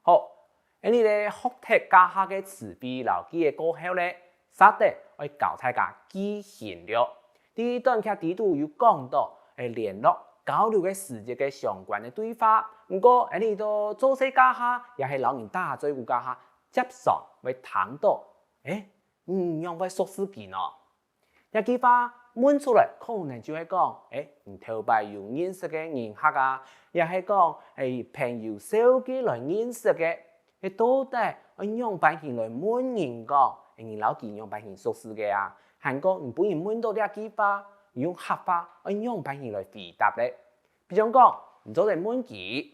好，你咧学习家下嘅词汇牢记嘅过后咧，稍得我教大家记型了。第一段劇底度有講到聯絡交流嘅時節嘅相關嘅對話，不過你都做些家下，也係老人打嘴有家下接上會聽到，讓會熟司機呢？一句話問出來，可能就係講，頭擺有認識嘅人客啊，也係講朋友手機來認識嘅，到底讓百姓來問人講，你老幾讓百姓熟司嘅啊？韓國唔本然問到呢句話，用客話讓百姓來回答咧。比如講，唔做嚟問佢，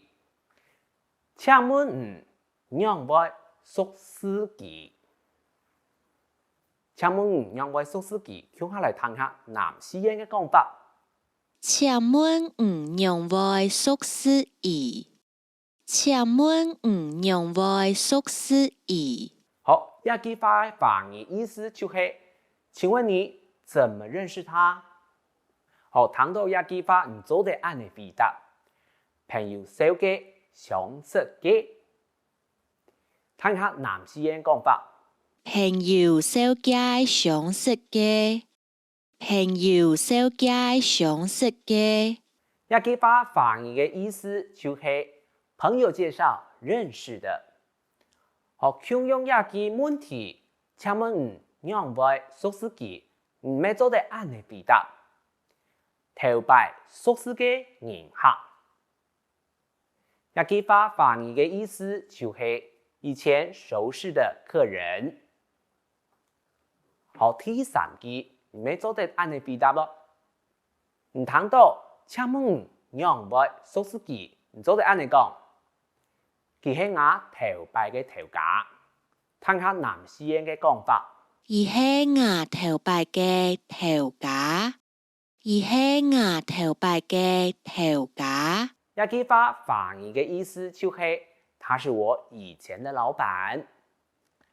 請問讓會熟司機？請問讓會熟司機？向下來談下南西人嘅講法。請問讓會熟司機？請問讓會熟司機？好，呢句話華語意思就係、請問你怎麼認識他？好，談到呢句話，唔做得按嚟回答。朋友手機相識嘅，睇下南西人講法。朋友手機相識嘅，朋友手機相識嘅。呢句話華語嘅意思就係朋友介紹認識的。好，運用呢句問題，請問讓會熟司機？唔係做得按嚟回答。頭擺熟司嘅人客。呢句話華語嘅意思就係以前熟識的客人。好，第三句唔係做得按嚟回答咯。唔聽到，請問讓會熟司機？唔做得按嚟講，佢係我頭擺嘅頭家。聽下南西人嘅講法。佢係我頭擺嘅頭家，佢係我頭擺嘅頭家。呢句話華語嘅意思就係，他是我以前的老闆。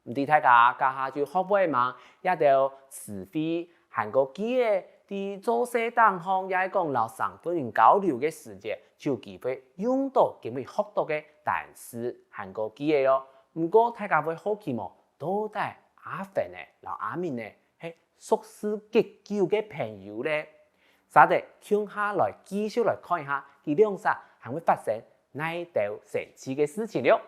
唔知大家家下就學會嘛？一條詞彙韓國記嘅，啲做事當行也係講老上本人交流嘅時節，就有機會用到佢哋學到嘅單詞韓國記嘅咯。唔過大家會好奇嘛？到底阿芬呢、老阿明呢係熟識極久嘅朋友咧？稍地向下來繼續來看一下，佢兩者係會發生哪一道神奇嘅事情了。